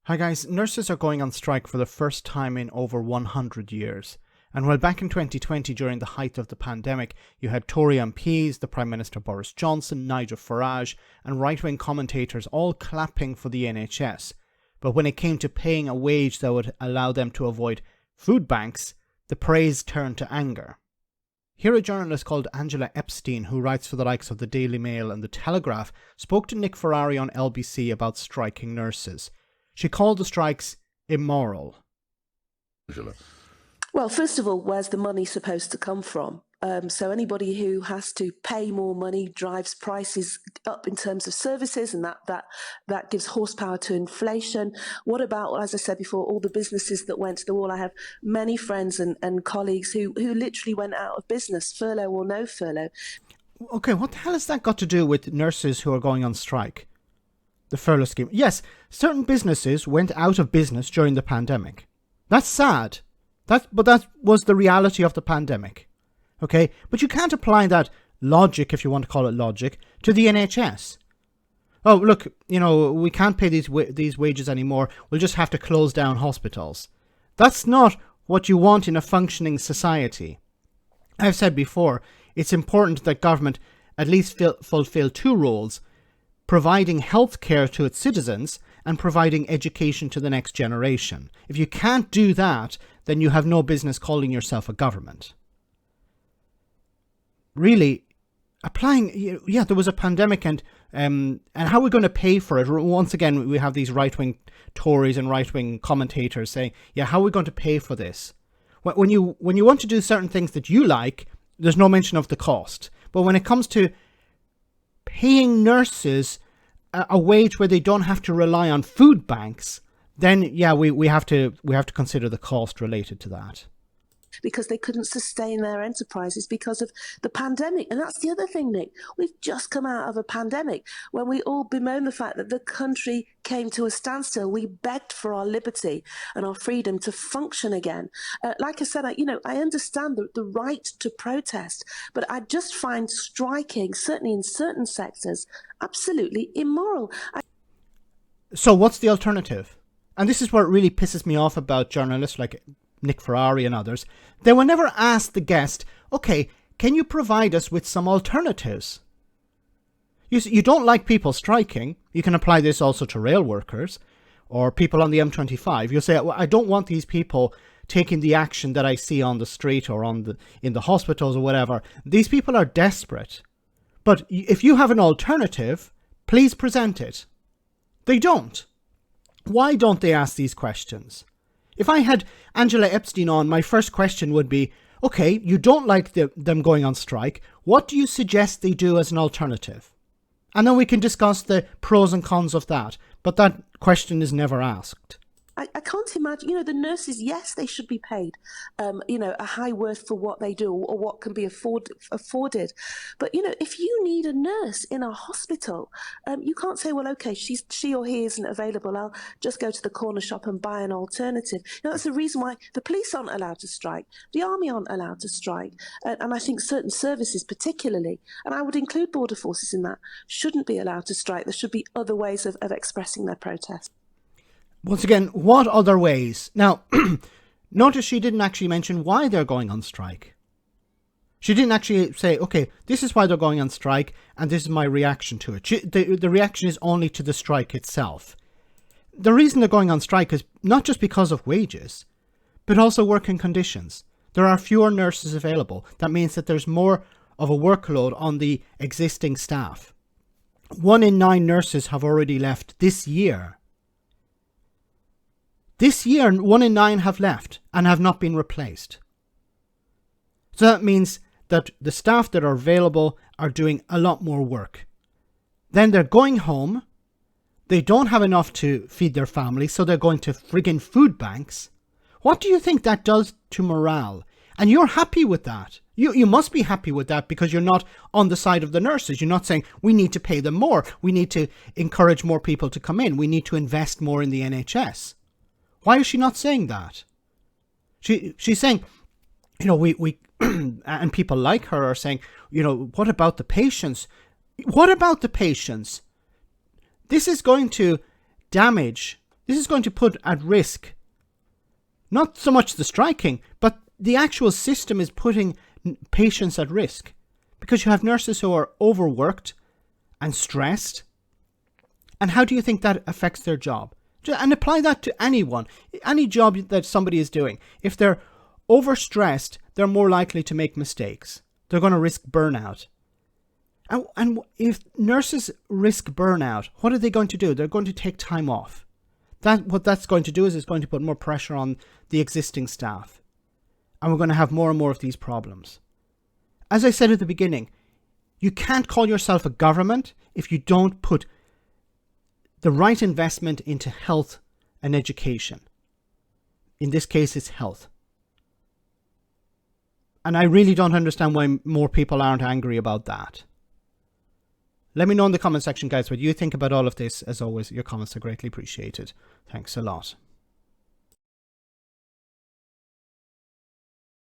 Hi guys, nurses are going on strike for the first time in over 100 years. And while back in 2020, during the height of the pandemic, you had Tory MPs, the Prime Minister Boris Johnson, Nigel Farage, and right-wing commentators all clapping for the NHS. But when it came to paying a wage that would allow them to avoid food banks, the praise turned to anger. Here a journalist called Angela Epstein, who writes for the likes of the Daily Mail and The Telegraph, spoke to Nick Ferrari on LBC about striking nurses. She called the strikes immoral. Well, first of all, where's the money supposed to come from? So anybody who has to pay more money drives prices up in terms of services, and that gives horsepower to inflation. What about, as I said before, all the businesses that went to the wall? I have many friends and colleagues who literally went out of business, furlough or no furlough. Okay, what the hell has that got to do with nurses who are going on strike? The furlough scheme. Yes, certain businesses went out of business during the pandemic. That's sad. But that was the reality of the pandemic. Okay, but you can't apply that logic, if you want to call it logic, to the NHS. Oh, look, we can't pay these wages anymore. We'll just have to close down hospitals. That's not what you want in a functioning society. I've said before, it's important that government at least fulfill two roles: providing health care to its citizens and providing education to the next generation. If you can't do that, then you have no business calling yourself a government. Really, there was a pandemic, and how are we going to pay for it? Once again, we have these right-wing Tories and right-wing commentators saying, how are we going to pay for this? When you want to do certain things that you like, there's no mention of the cost. But when it comes to paying nurses a wage where they don't have to rely on food banks, then we have to consider the cost related to that. Because they couldn't sustain their enterprises because of the pandemic. And that's the other thing, Nick. We've just come out of a pandemic when we all bemoan the fact that the country came to a standstill. We begged for our liberty and our freedom to function again. Like I said, I understand the right to protest, but I just find striking, certainly in certain sectors, absolutely immoral. So what's the alternative? And this is what really pisses me off about journalists like Nick Ferrari and others. They will never ask the guest, okay, can you provide us with some alternatives? You don't like people striking. You can apply this also to rail workers or people on the M25. You'll say, well, I don't want these people taking the action that I see on the street or in the hospitals or whatever. These people are desperate. But if you have an alternative, please present it. They don't. Why don't they ask these questions? If I had Angela Epstein on, my first question would be, okay, you don't like them going on strike. What do you suggest they do as an alternative? And then we can discuss the pros and cons of that. But that question is never asked. I can't imagine, the nurses, yes, they should be paid, a high worth for what they do or what can be afforded. But, if you need a nurse in a hospital, you can't say, well, okay, she or he isn't available. I'll just go to the corner shop and buy an alternative. That's the reason why the police aren't allowed to strike. The army aren't allowed to strike. And I think certain services particularly, and I would include border forces in that, shouldn't be allowed to strike. There should be other ways of expressing their protest. Once again, what other ways? Now, notice she didn't actually mention why they're going on strike. She didn't actually say, okay, this is why they're going on strike, and this is my reaction to it. The reaction is only to the strike itself. The reason they're going on strike is not just because of wages, but also working conditions. There are fewer nurses available. That means that there's more of a workload on the existing staff. 1 in 9 nurses have already left this year. This year, 1 in 9 have left and have not been replaced. So that means that the staff that are available are doing a lot more work. Then they're going home. They don't have enough to feed their families, so they're going to friggin' food banks. What do you think that does to morale? And you're happy with that. You must be happy with that because you're not on the side of the nurses. You're not saying we need to pay them more. We need to encourage more people to come in. We need to invest more in the NHS. Why is she not saying that? She's saying, we and people like her are saying, what about the patients? What about the patients? This is going to damage This is going to put at risk not so much the striking, but the actual system is putting patients at risk, because you have nurses who are overworked and stressed. And how do you think that affects their job? And apply that to anyone, any job that somebody is doing. If they're overstressed, they're more likely to make mistakes. They're going to risk burnout. And if nurses risk burnout, what are they going to do? They're going to take time off. What that's going to do is it's going to put more pressure on the existing staff. And we're going to have more and more of these problems. As I said at the beginning, you can't call yourself a government if you don't put the right investment into health and education. In this case, it's health. And I really don't understand why more people aren't angry about that. Let me know in the comment section, guys, what you think about all of this. As always, your comments are greatly appreciated. Thanks a lot.